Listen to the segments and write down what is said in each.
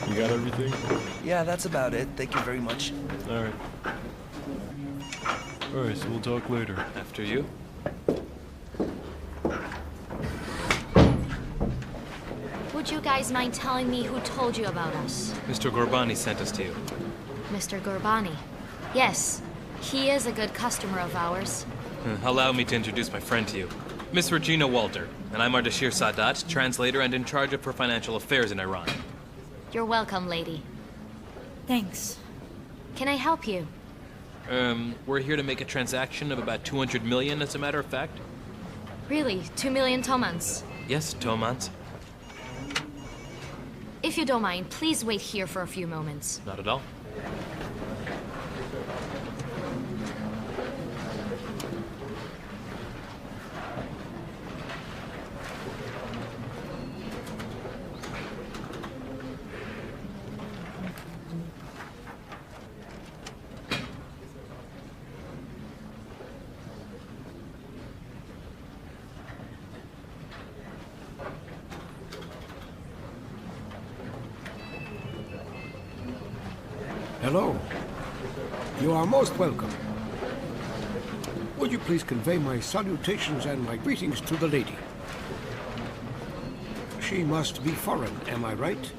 You got everything? Yeah, that's about it. Thank you very much. Alright. Alright, so we'll talk later. After you. Would you guys mind telling me who told you about us? Mr. Gorbani sent us to you. Mr. Gorbani. Yes, he is a good customer of ours. Allow me to introduce my friend to you. Miss Regina Walter, and I'm Ardashir Sadat, translator and in charge of her financial affairs in Iran. You're welcome, lady. Thanks. Can I help you? We're here to make a transaction of about 200 million, as a matter of fact. Really? 2 million tomans? Yes, Tomans. If you don't mind, please wait here for a few moments. Not at all. Hello. You are most welcome. Would you please convey my salutations and my greetings to the lady? She must be foreign, am I right?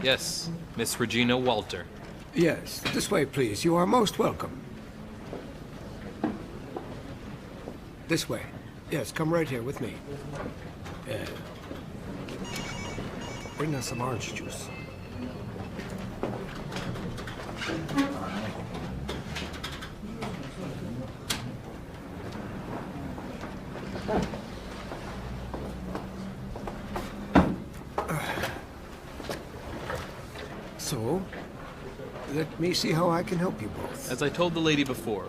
Yes, Miss Regina Walter. Yes, this way, please. You are most welcome. This way. Yes, come right here with me. Bring us some orange juice. So, let me see how I can help you both. As I told the lady before,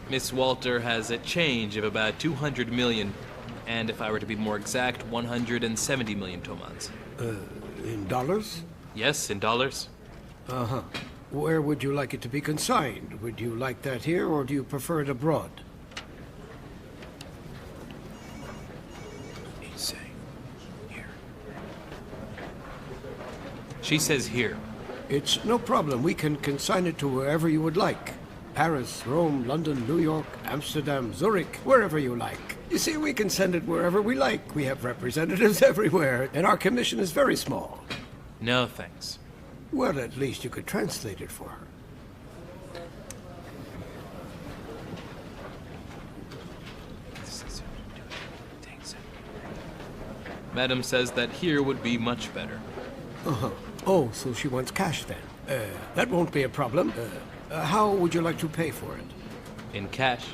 Miss Walter has a change of about 200 million, and if I were to be more exact, 170 million tomans. In dollars? Yes, in dollars. Uh-huh. Where would you like it to be consigned? Would you like that here, or do you prefer it abroad? He's saying here. She says here. It's no problem. We can consign it to wherever you would like. Paris, Rome, London, New York, Amsterdam, Zurich, wherever you like. You see, we can send it wherever we like. We have representatives everywhere, and our commission is very small. No, thanks. Well, at least you could translate it for her. Madam says that here would be much better. Uh-huh. Oh, so she wants cash then. That won't be a problem. How would you like to pay for it? In cash.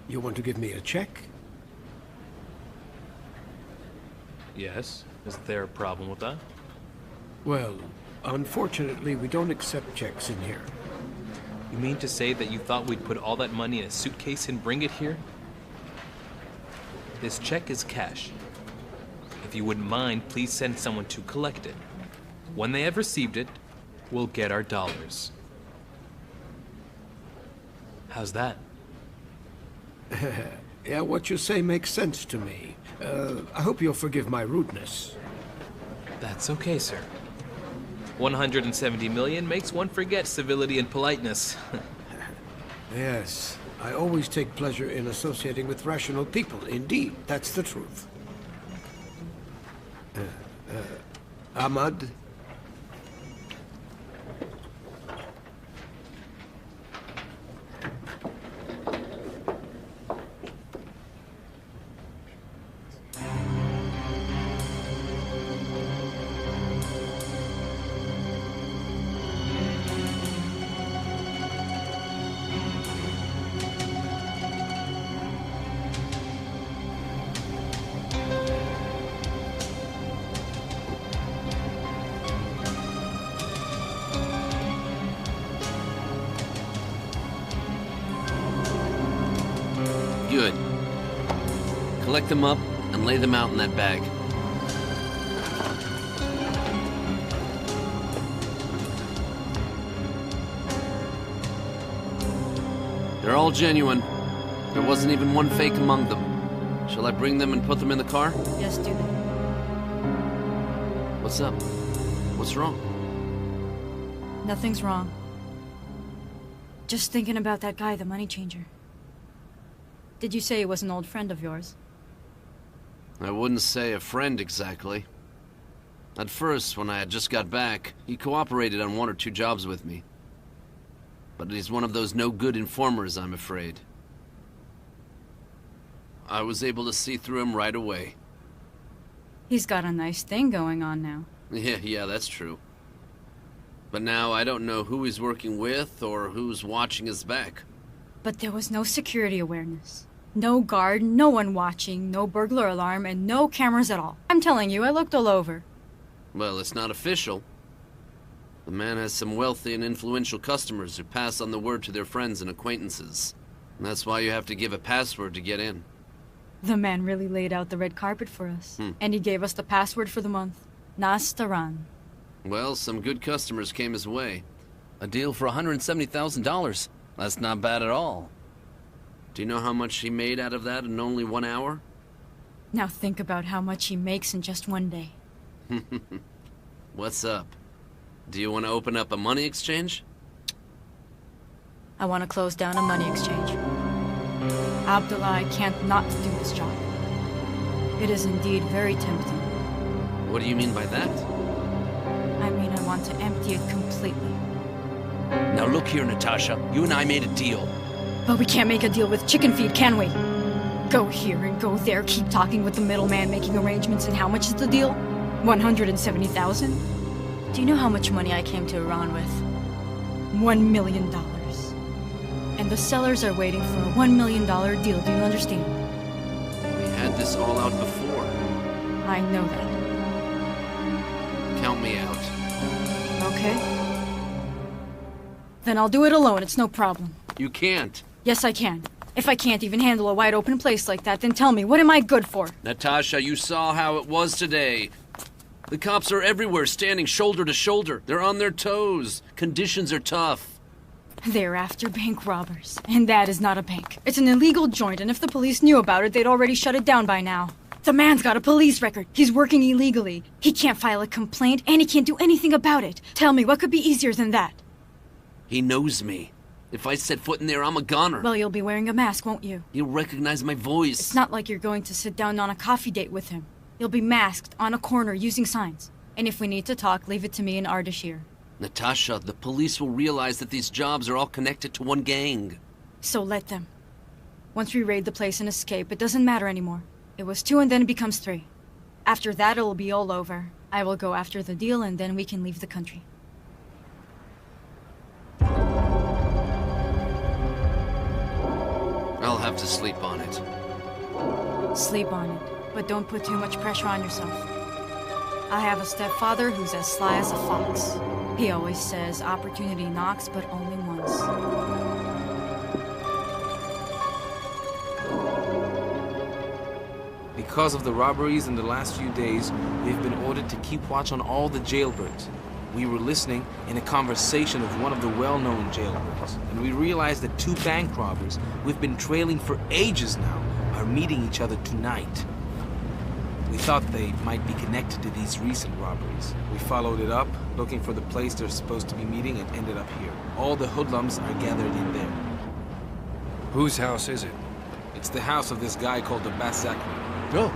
You want to give me a check? Yes. Is there a problem with that? Well, unfortunately, we don't accept checks in here. You mean to say that you thought we'd put all that money in a suitcase and bring it here? This check is cash. If you wouldn't mind, please send someone to collect it. When they have received it, we'll get our dollars. How's that? Yeah, what you say makes sense to me. I hope you'll forgive my rudeness. That's okay, sir. 170 million makes one forget civility and politeness. Yes, I always take pleasure in associating with rational people. Indeed, that's the truth. Ahmad? Good. Collect them up and lay them out in that bag. They're all genuine. There wasn't even one fake among them. Shall I bring them and put them in the car? Yes, do that. What's up? What's wrong? Nothing's wrong. Just thinking about that guy, the money changer. Did you say he was an old friend of yours? I wouldn't say a friend exactly. At first, when I had just got back, he cooperated on 1 or 2 jobs with me. But he's one of those no-good informers, I'm afraid. I was able to see through him right away. He's got a nice thing going on now. Yeah, that's true. But now I don't know who he's working with or who's watching his back. But there was no security awareness. No guard, no one watching, no burglar alarm, and no cameras at all. I'm telling you, I looked all over. Well, it's not official. The man has some wealthy and influential customers who pass on the word to their friends and acquaintances. And that's why you have to give a password to get in. The man really laid out the red carpet for us. And he gave us the password for the month. Nastaran. Well, some good customers came his way. A deal for $170,000. That's not bad at all. Do you know how much he made out of that in only 1 hour? Now think about how much he makes in just one day. What's up? Do you want to open up a money exchange? I want to close down a money exchange. Abdullah can't not do this job. It is indeed very tempting. What do you mean by that? I mean, I want to empty it completely. Now look here, Natasha. You and I made a deal. But we can't make a deal with chicken feed, can we? Go here and go there, keep talking with the middleman, making arrangements, and how much is the deal? 170,000? Do you know how much money I came to Iran with? $1 million. And the sellers are waiting for a $1 million deal, do you understand? We had this all out before. I know that. Count me out. Okay. Then I'll do it alone, it's no problem. You can't. Yes, I can. If I can't even handle a wide open place like that, then tell me, what am I good for? Natasha, you saw how it was today. The cops are everywhere, standing shoulder to shoulder. They're on their toes. Conditions are tough. They're after bank robbers. And that is not a bank. It's an illegal joint, and if the police knew about it, they'd already shut it down by now. The man's got a police record. He's working illegally. He can't file a complaint, and he can't do anything about it. Tell me, what could be easier than that? He knows me. If I set foot in there, I'm a goner. Well, you'll be wearing a mask, won't you? He'll recognize my voice. It's not like you're going to sit down on a coffee date with him. You'll be masked, on a corner, using signs. And if we need to talk, leave it to me and Ardashir. Natasha, the police will realize that these jobs are all connected to one gang. So let them. Once we raid the place and escape, it doesn't matter anymore. It was 2 and then it becomes 3. After that, it'll be all over. I will go after the deal and then we can leave the country. I'll have to sleep on it. Sleep on it, but don't put too much pressure on yourself. I have a stepfather who's as sly as a fox. He always says opportunity knocks, but only once. Because of the robberies in the last few days, we've been ordered to keep watch on all the jailbirds. We were listening in a conversation of one of the well-known jailbirds, and we realized that 2 bank robbers we've been trailing for ages now are meeting each other tonight. We thought they might be connected to these recent robberies. We followed it up, looking for the place they're supposed to be meeting, and ended up here. All the hoodlums are gathered in there. Whose house is it? It's the house of this guy called the Zakri. Oh.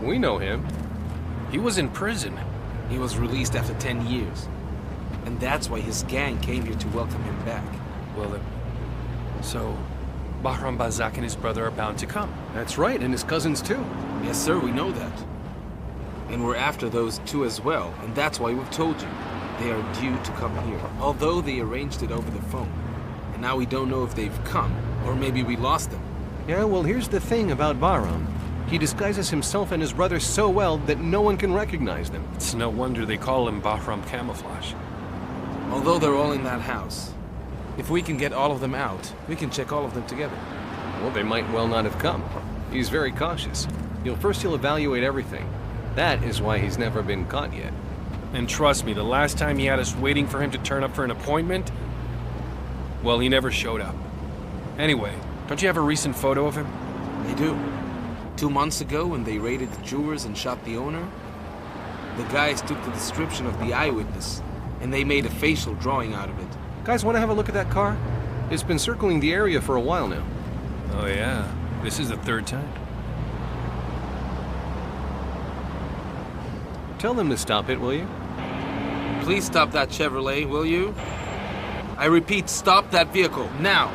We know him. He was in prison. He was released after 10 years. And that's why his gang came here to welcome him back. Well, so Bahram Bazak and his brother are bound to come. That's right, and his cousins too. Yes, sir, we know that. And we're after those 2 as well, and that's why we've told you. They are due to come here, although they arranged it over the phone. And now we don't know if they've come, or maybe we lost them. Yeah, well, here's the thing about Bahram. He disguises himself and his brother so well that no one can recognize them. It's no wonder they call him Bahram Camouflage. Although they're all in that house. If we can get all of them out, we can check all of them together. Well, they might well not have come. He's very cautious. He'll evaluate everything. That is why he's never been caught yet. And trust me, the last time he had us waiting for him to turn up for an appointment, well, he never showed up. Anyway, Don't you have a recent photo of him? I do. 2 months ago, when they raided the jewelers and shot the owner, the guys took the description of the eyewitness, and they made a facial drawing out of it. Guys, want to have a look at that car? It's been circling the area for a while now. Oh yeah, this is the 3rd time. Tell them to stop it, will you? Please stop that Chevrolet, will you? I repeat, stop that vehicle, now!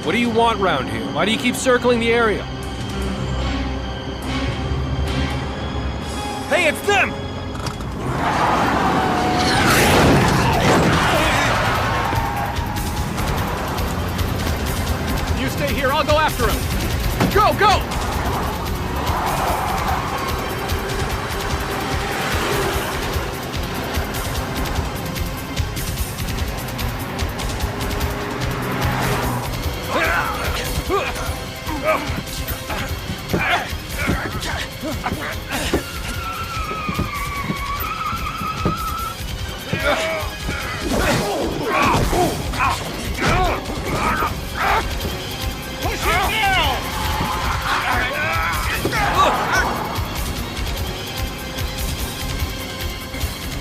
What do you want round here? Why do you keep circling the area? Hey, it's them! You stay here, I'll go after him! Go, go!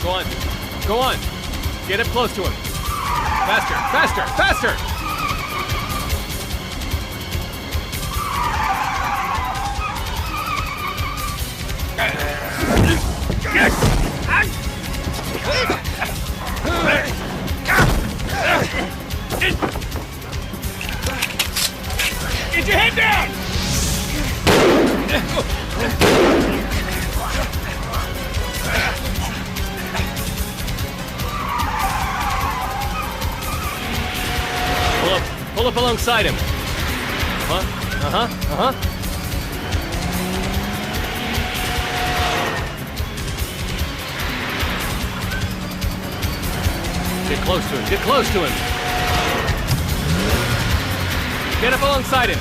Go on. Go on. Get up close to him. Faster, faster, faster! Get your head down! Pull up alongside him. Get close to him, get close to him. Get up alongside him.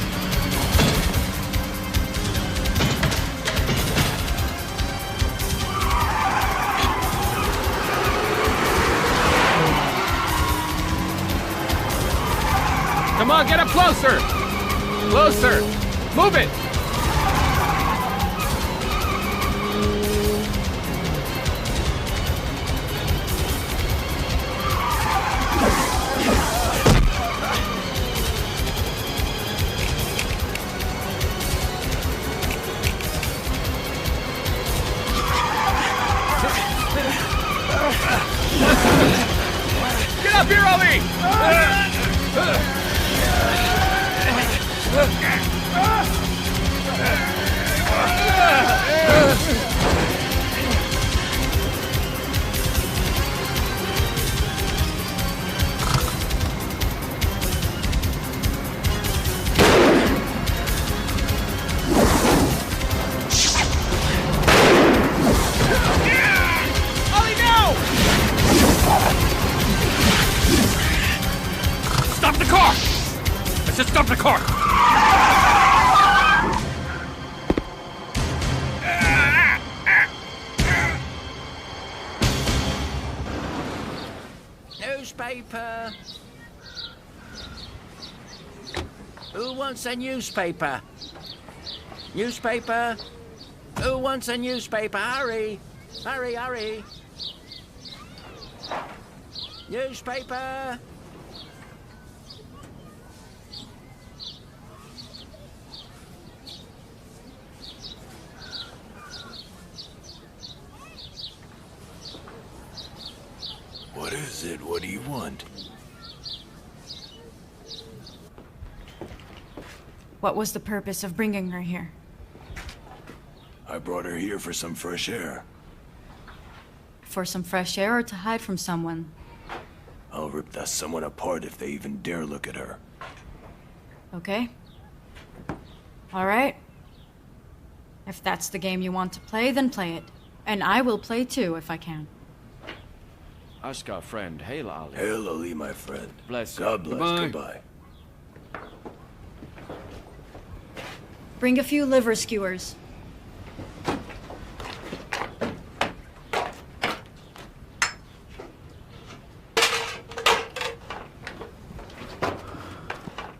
Come on, get up closer! Closer! Move it! Get up here, Ali! Ollie, no! Stop the car! I said stop the car! Newspaper. Who wants a newspaper? Newspaper? Who wants a newspaper? Hurry! Hurry, hurry! Newspaper! What is it? What do you want? What was the purpose of bringing her here? I brought her here for some fresh air. For some fresh air or to hide from someone? I'll rip that someone apart if they even dare look at her. Okay. All right. If that's the game you want to play, then play it. And I will play too, if I can. Ask our friend. Hail Ali. Hail Ali, my friend. Bless you. God bless. Goodbye. Bring a few liver skewers.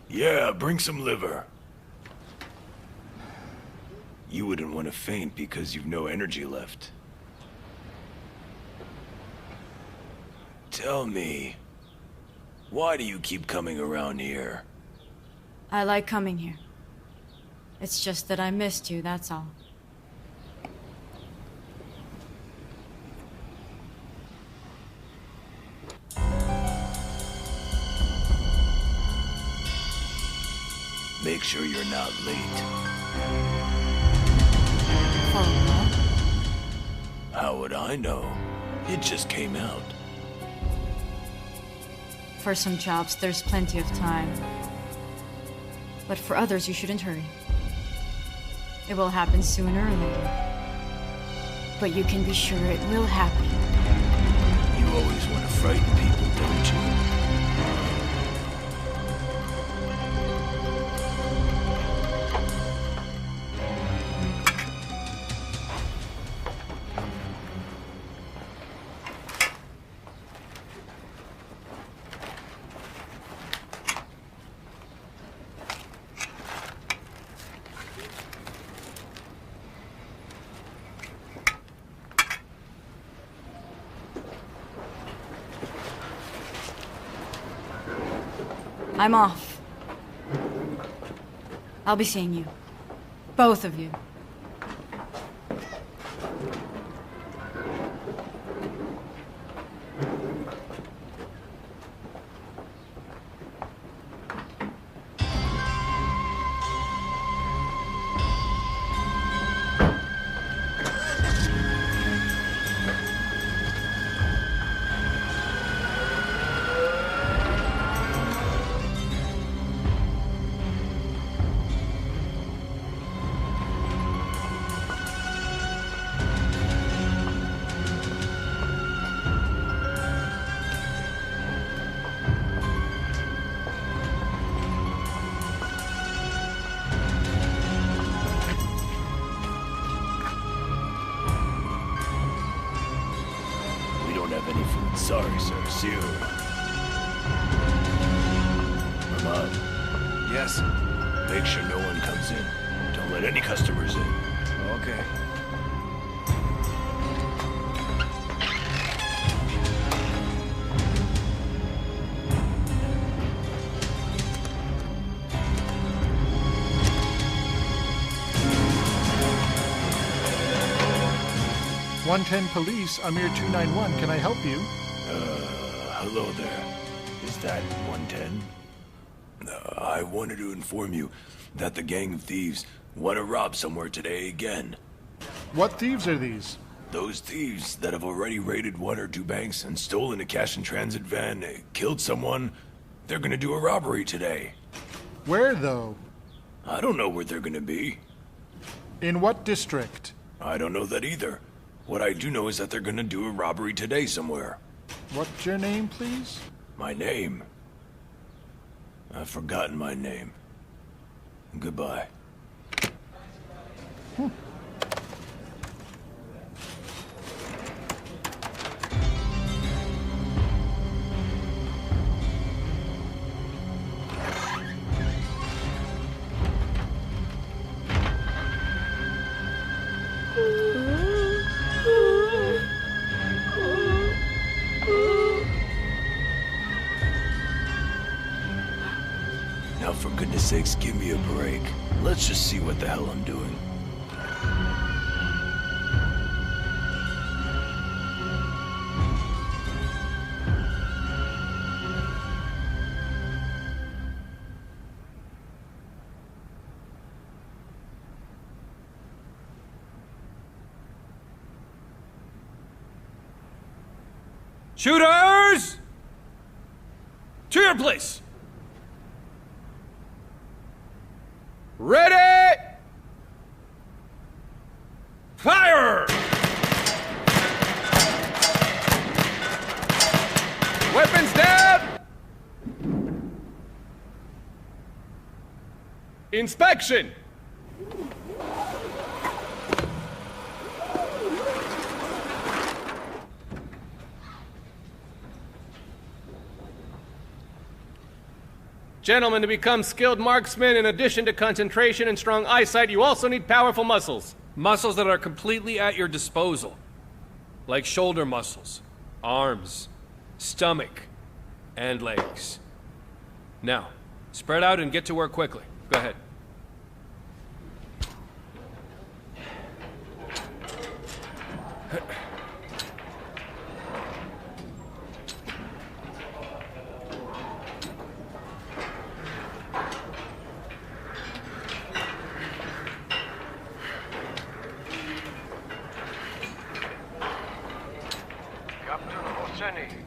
Yeah, bring some liver. You wouldn't want to faint because you've no energy left. Tell me, why do you keep coming around here? I like coming here. It's just that I missed you, that's all. Make sure you're not late. For what? How would I know? It just came out. For some jobs, there's plenty of time. But for others, you shouldn't hurry. It will happen sooner or later. But you can be sure it will happen. You always want to frighten people, don't you? I'm off. I'll be seeing you. Both of you. Sorry, sir. See you around. Ahmad. Yes? Make sure no one comes in. Don't let any customers in. Okay. "110 Police, Amir 291. Can I help you?" Hello there. Is that 110? I wanted to inform you that the gang of thieves want to rob somewhere today again. "What thieves are these?" Those thieves that have already raided one or two banks and stolen a cash-in-transit van, killed someone, they're gonna do a robbery today. "Where, though?" I don't know where they're gonna be. "In what district?" I don't know that either. What I do know is that they're gonna do a robbery today somewhere. "What's your name, please?" My name? I've forgotten my name. Goodbye. Now, for goodness sakes, give me a break. Let's just see what the hell I'm doing. Shooters! To your place! Ready! Inspection! Gentlemen, to become skilled marksmen, in addition to concentration and strong eyesight, you also need powerful muscles. Muscles that are completely at your disposal. Like shoulder muscles, arms, stomach, and legs. Now, spread out and get to work quickly. Go ahead.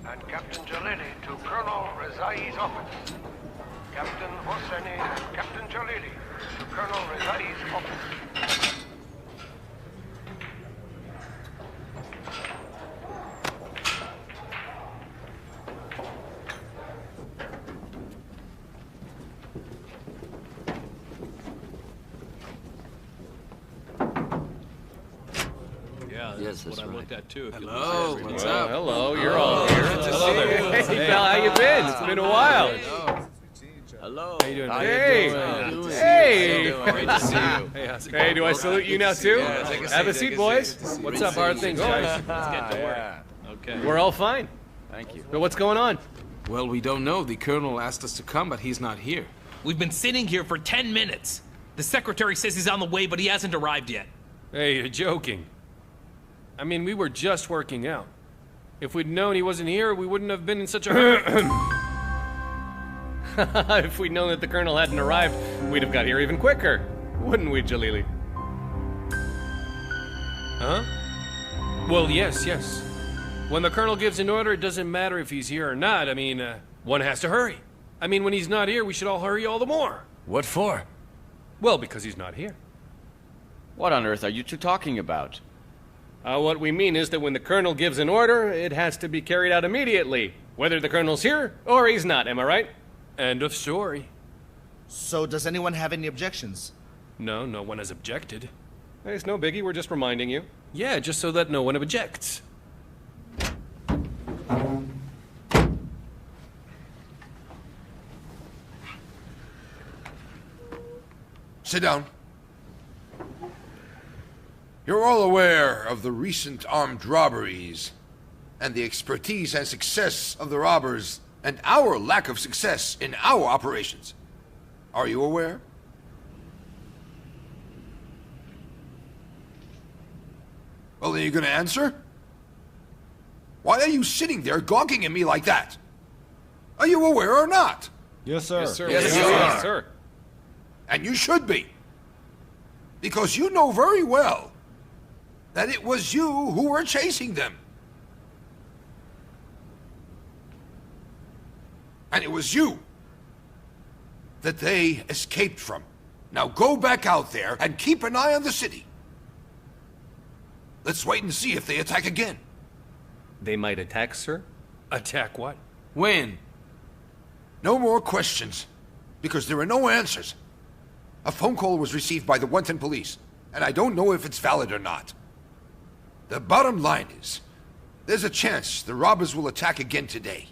And Captain Jalili to Colonel Rezai's office. Captain Hosseini and Captain Jalili to Colonel Rezai's office. That's what I looked at too. Hello, what's up? Hello, you're all here. Hello there. Hey, pal, how you been? It's been a while. Hello. How you doing? Hey. Great to see you. Hey, do I salute you now too? Have a seat, boys. What's up? How are things, guys? Let's get to work. Okay. We're all fine. Thank you. But what's going on? Well, we don't know. The Colonel asked us to come, but he's not here. We've been sitting here for 10 minutes. The secretary says he's on the way, but he hasn't arrived yet. Hey, you're joking. I mean, we were just working out. If we'd known he wasn't here, we wouldn't have been in such a hurry. If we'd known that the Colonel hadn't arrived, we'd have got here even quicker. Wouldn't we, Jalili? Huh? Well, yes. When the Colonel gives an order, it doesn't matter if he's here or not. I mean, one has to hurry. I mean, when he's not here, we should all hurry all the more. What for? Well, because he's not here. What on earth are you two talking about? What we mean is that when the Colonel gives an order, it has to be carried out immediately. Whether the Colonel's here or he's not, am I right? End of story. So does anyone have any objections? No, no one has objected. It's no biggie, we're just reminding you. Yeah, just so that no one objects. Sit down. You're all aware of the recent armed robberies, and the expertise and success of the robbers, and our lack of success in our operations. Are you aware? Well, then you're gonna answer? Why are you sitting there gawking at me like that? Are you aware or not? Yes, sir. Yes, sir. Yes, sir. And you should be. Because you know very well that it was you who were chasing them. And it was you that they escaped from. Now go back out there and keep an eye on the city. Let's wait and see if they attack again. They might attack, sir? Attack what? When? No more questions, because there are no answers. A phone call was received by the 110 police, and I don't know if it's valid or not. The bottom line is, there's a chance the robbers will attack again today.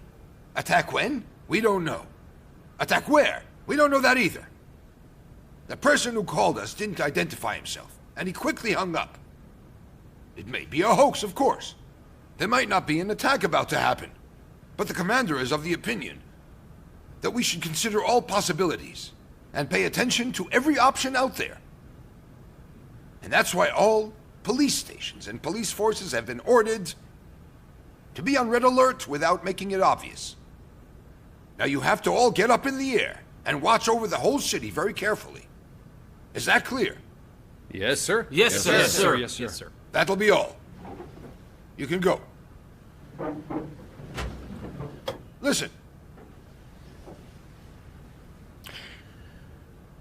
Attack when? We don't know. Attack where? We don't know that either. The person who called us didn't identify himself, and he quickly hung up. It may be a hoax, of course. There might not be an attack about to happen, but the commander is of the opinion that we should consider all possibilities and pay attention to every option out there. And that's why all police stations and police forces have been ordered to be on red alert without making it obvious. Now you have to all get up in the air and watch over the whole city very carefully. Is that clear? Yes, sir. Yes, sir. Yes, sir. Yes, sir. Yes, sir. That'll be all. You can go. Listen.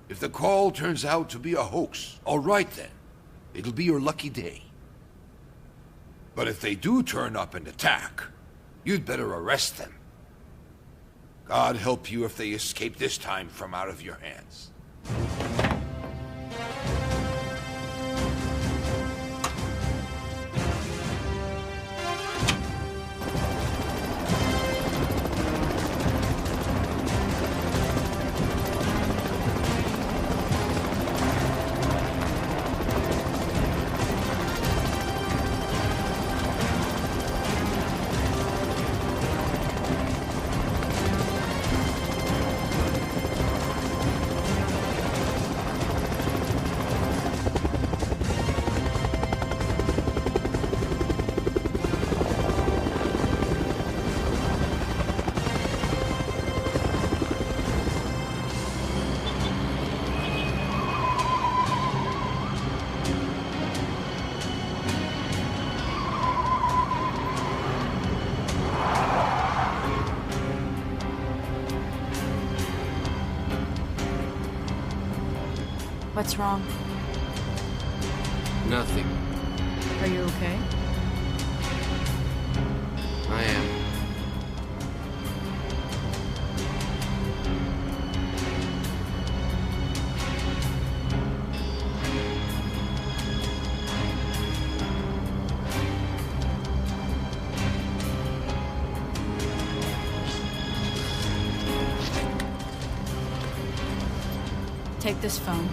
If the call turns out to be a hoax, all right then. It'll be your lucky day. But if they do turn up and attack, you'd better arrest them. God help you if they escape this time from out of your hands. What's wrong? Nothing. Are you okay? I am. Take this phone.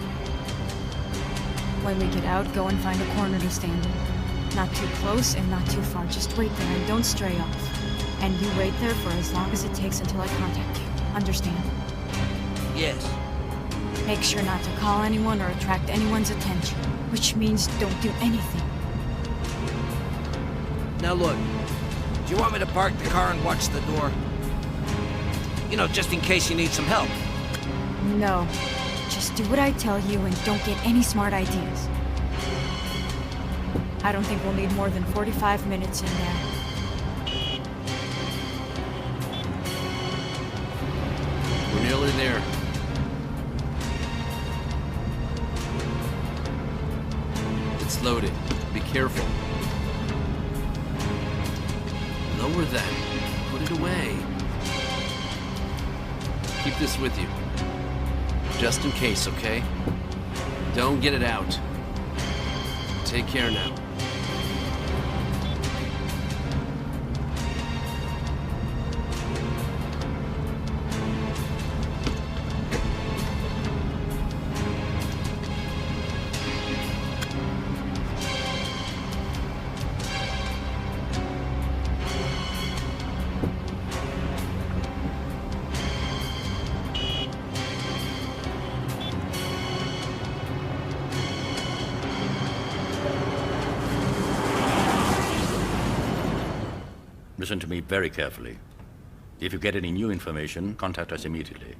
When we get out, go and find a corner to stand in. Not too close and not too far. Just wait there and don't stray off. And you wait there for as long as it takes until I contact you. Understand? Yes. Make sure not to call anyone or attract anyone's attention. Which means don't do anything. Now look, do you want me to park the car and watch the door? You know, just in case you need some help. No. Just do what I tell you and don't get any smart ideas. I don't think we'll need more than 45 minutes in there. We're nearly there. It's loaded. Be careful. Lower that. Put it away. Keep this with you. Just in case, okay? Don't get it out. Take care now. Listen to me very carefully. If you get any new information, contact us immediately.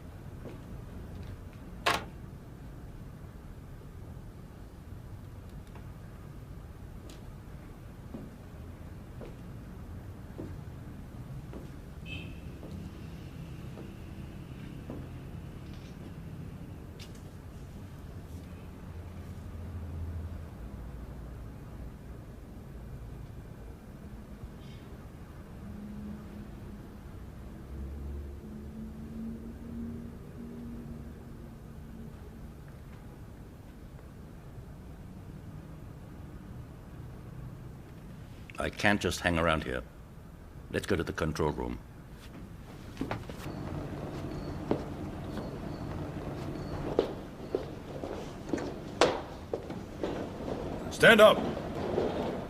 I can't just hang around here. Let's go to the control room. Stand up!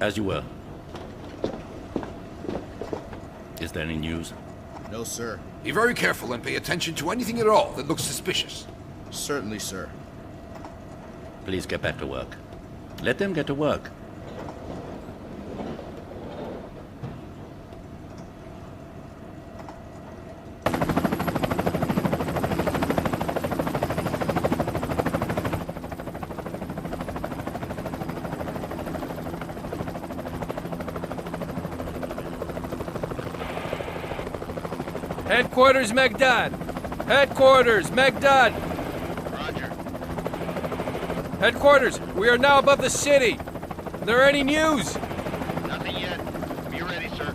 As you were. Is there any news? No, sir. Be very careful and pay attention to anything at all that looks suspicious. Certainly, sir. Please get back to work. Let them get to work. Headquarters, Megdad! Headquarters, Megdad! Roger. Headquarters, we are now above the city. Are there any news? Nothing yet. Be ready, sir.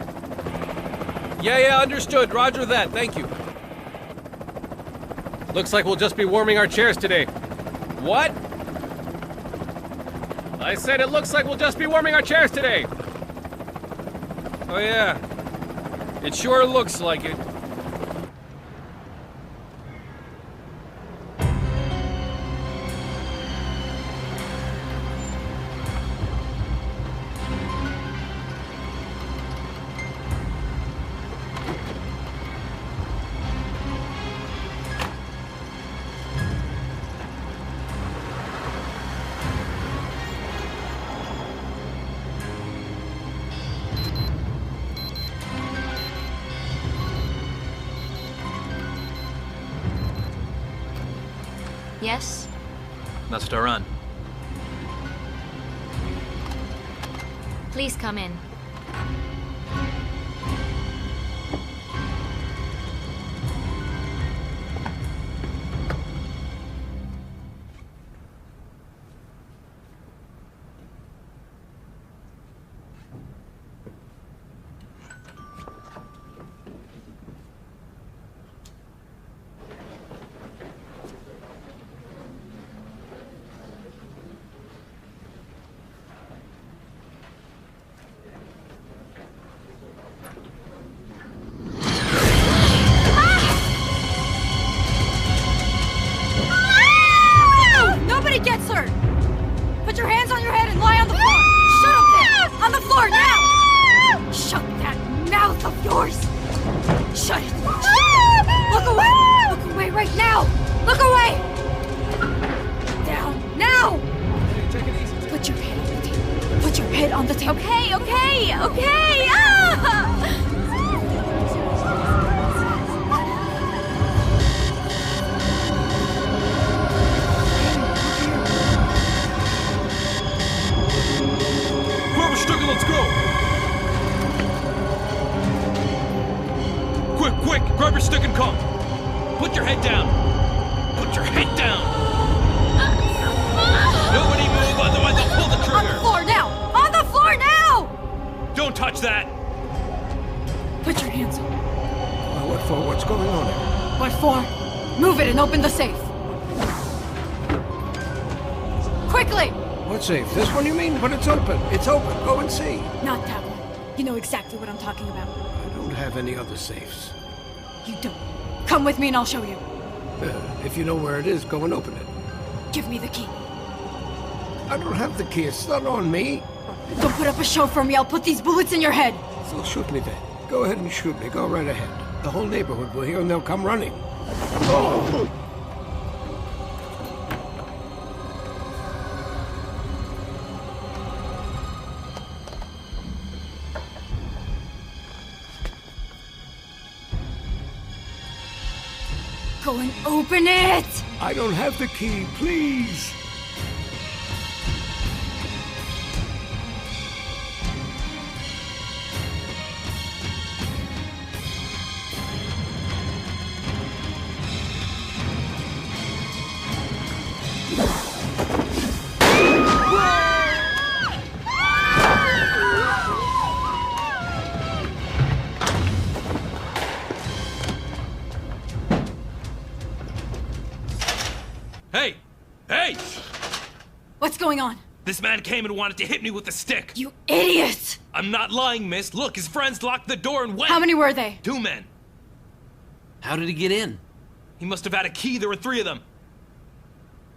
Yeah, understood. Roger that. Thank you. Looks like we'll just be warming our chairs today. What? I said it looks like we'll just be warming our chairs today. Oh, yeah. It sure looks like it. Yes? Mr. Run. Please come in. on the table. Okay, okay, okay! Ah! Whoever's sticking, let's go! Quick, quick! Grab your stick and come! Put your head down! Put your head down! Nobody move, otherwise I'll pull the trigger! On the floor now! On the floor now! Don't touch that! Put your hands up. What for? What's going on here? What for? Move it and open the safe. Quickly! What safe? This one you mean? But it's open. It's open. Go and see. Not that one. You know exactly what I'm talking about. I don't have any other safes. You don't. Come with me and I'll show you. If you know where it is, go and open it. Give me the key. I don't have the key. It's not on me. Don't put up a show for me. I'll put these bullets in your head. So shoot me then. Go ahead and shoot me. Go right ahead. The whole neighborhood will hear and they'll come running. Oh! Go and open it! I don't have the key, please. Hey! Hey! What's going on? This man came and wanted to hit me with a stick. You idiot! I'm not lying, miss. Look, his friends locked the door and went. How many were they? 2 men. How did he get in? He must have had a key. There were 3 of them.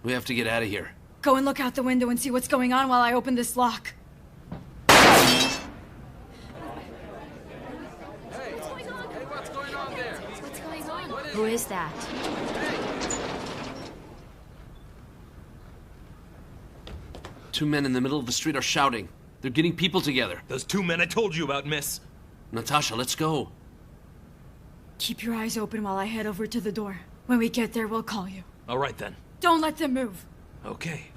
We have to get out of here. Go and look out the window and see what's going on while I open this lock. Who is that? Two men in the middle of the street are shouting. They're getting people together. Those 2 men I told you about, miss. Natasha, let's go. Keep your eyes open while I head over to the door. When we get there, we'll call you. All right, then. Don't let them move. Okay.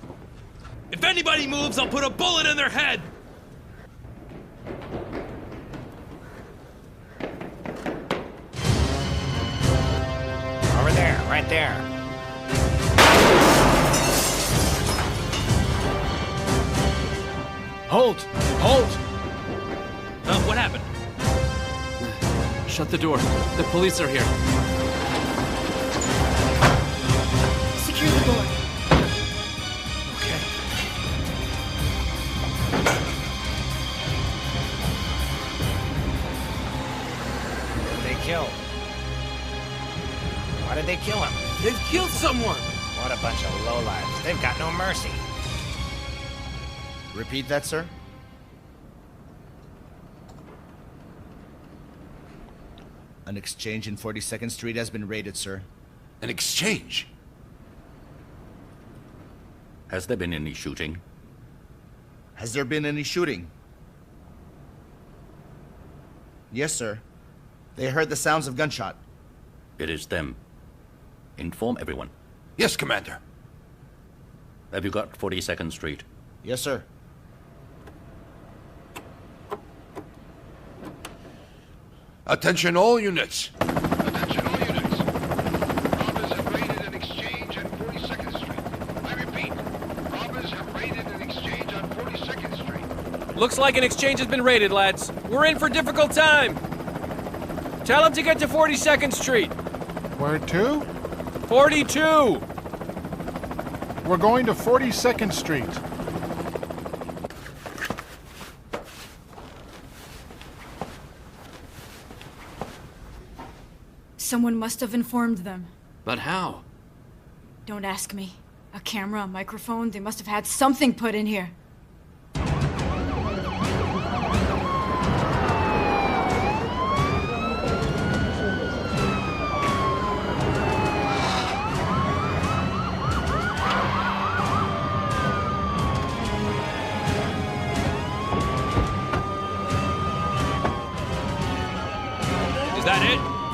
If anybody moves, I'll put a bullet in their head! Over there, right there. Halt! Halt! What happened? Shut the door. The police are here. Secure the door. Okay. Who did they kill? Why did they kill him? They've killed someone! What a bunch of lowlifes. They've got no mercy. Repeat that, sir? An exchange in 42nd Street has been raided, sir. An exchange? Has there been any shooting? Has there been any shooting? Yes, sir. They heard the sounds of gunshot. It is them. Inform everyone. Yes, Commander. Have you got 42nd Street? Yes, sir. Attention all units. Attention all units. Robbers have raided an exchange on 42nd Street. I repeat, robbers have raided an exchange on 42nd Street. Looks like an exchange has been raided, lads. We're in for difficult time. Tell them to get to 42nd Street. Where to? 42! We're going to 42nd Street. Someone must have informed them. But how? Don't ask me. A camera, a microphone, they must have had something put in here.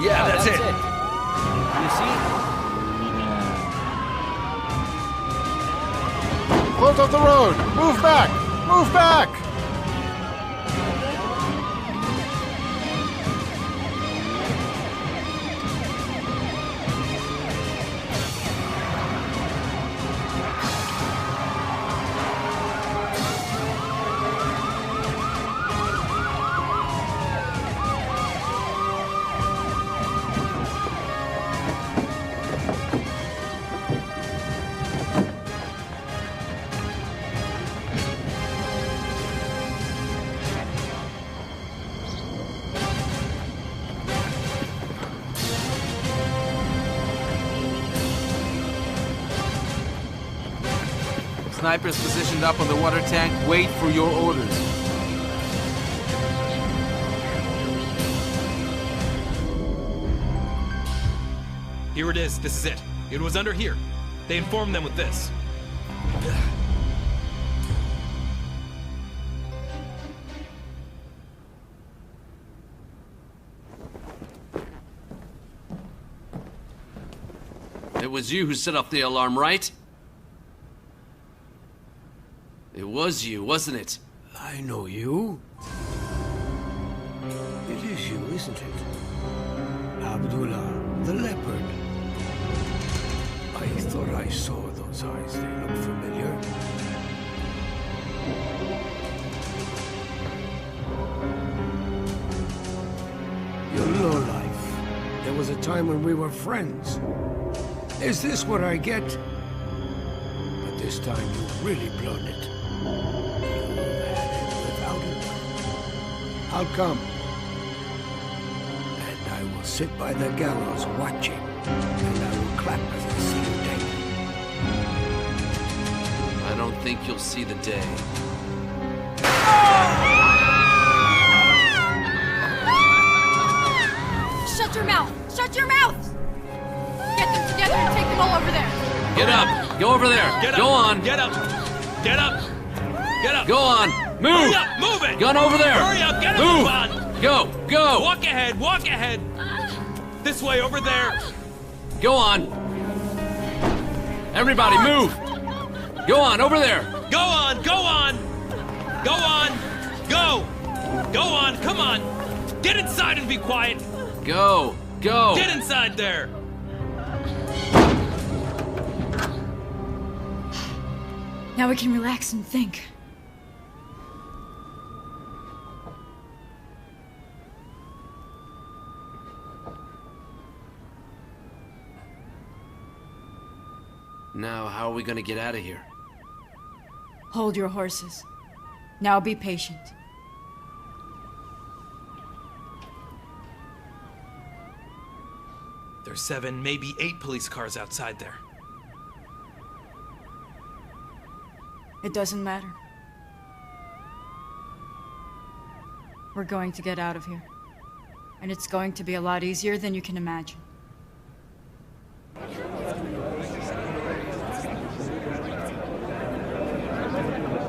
Yeah, that's it. You see? Close off the road! Move back! Move back! Snipers positioned up on the water tank. Wait for your orders. Here it is. This is it. It was under here. They informed them with this. It was you who set off the alarm, right? It was you, wasn't it? I know you. It is you, isn't it? Abdullah, the leopard. I thought I saw those eyes. They look familiar. You're lowlife. There was a time when we were friends. Is this what I get? But this time you've really blown it. You've had it without it. I'll come. And I will sit by the gallows watching. And I will clap as I see you dead. I don't think you'll see the day. Shut your mouth! Shut your mouth! Get them together and take them all over there! Get up! Go over there! Get up! Go on! Get up! Get up! Get up! Go on! Move! Hurry up! Move it! Gun over there! Hurry up! Get it! Move! Move on! Go! Go! Walk ahead! Walk ahead! This way, over there! Go on! Everybody, move! Go on, over there! Go on! Go on! Go on! Go! Go on! Come on! Get inside and be quiet! Go! Go! Get inside there! Now we can relax and think. Now, how are we gonna get out of here? Hold your horses. Now be patient. There's 7, maybe 8 police cars outside there. It doesn't matter. We're going to get out of here. And it's going to be a lot easier than you can imagine.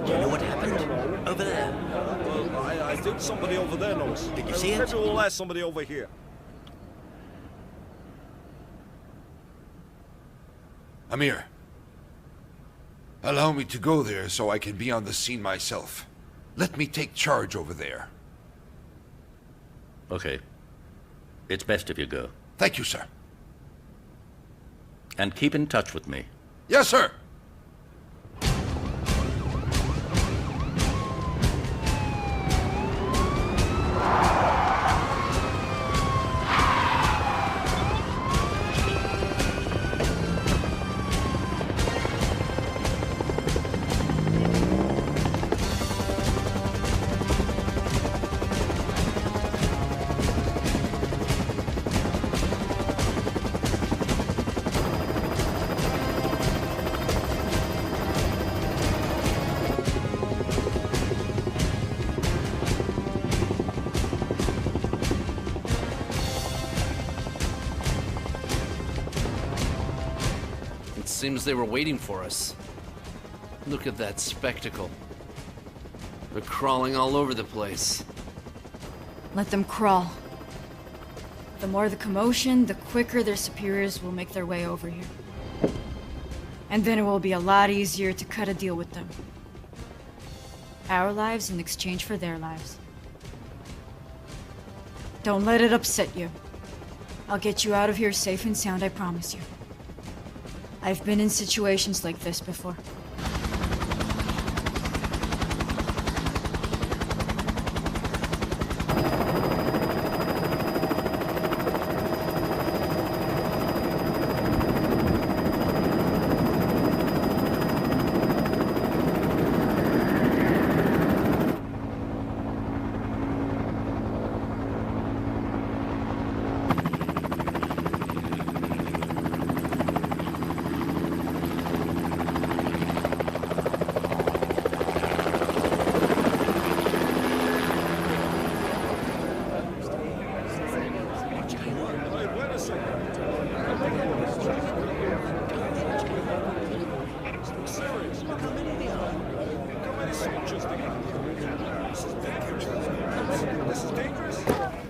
Do you know what happened? Over there. Well, I think somebody over there knows. Did you see it? Maybe we'll ask somebody over here. Amir, allow me to go there so I can be on the scene myself. Let me take charge over there. Okay. It's best if you go. Thank you, sir. And keep in touch with me. Yes, sir. Seems they were waiting for us. Look at that spectacle. They're crawling all over the place. Let them crawl. The more the commotion, the quicker their superiors will make their way over here. And then it will be a lot easier to cut a deal with them. Our lives in exchange for their lives. Don't let it upset you. I'll get you out of here safe and sound, I promise you. I've been in situations like this before.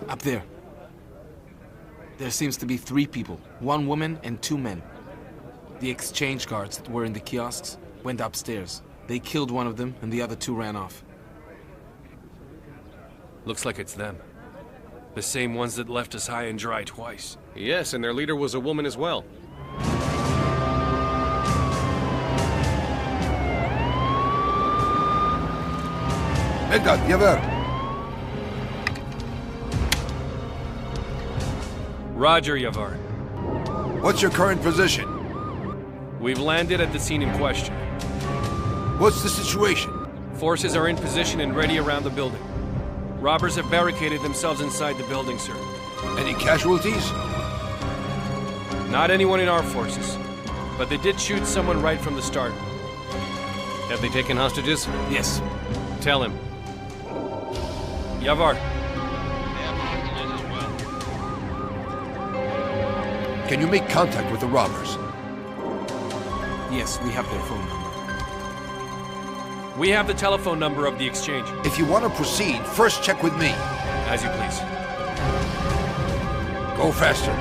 Up there. There seems to be 3 people, 1 woman and 2 men. The exchange guards that were in the kiosks went upstairs. They killed one of them and the other 2 ran off. Looks like it's them. The same ones that left us high and dry twice. Yes, and their leader was a woman as well. Eng Dub, Yaver. Roger, Yavar. What's your current position? We've landed at the scene in question. What's the situation? Forces are in position and ready around the building. Robbers have barricaded themselves inside the building, sir. Any casualties? Not anyone in our forces, but they did shoot someone right from the start. Have they taken hostages? Yes. Tell him. Yavar. Can you make contact with the robbers? Yes, we have their phone number. We have the telephone number of the exchange. If you want to proceed, first check with me. As you please. Go faster.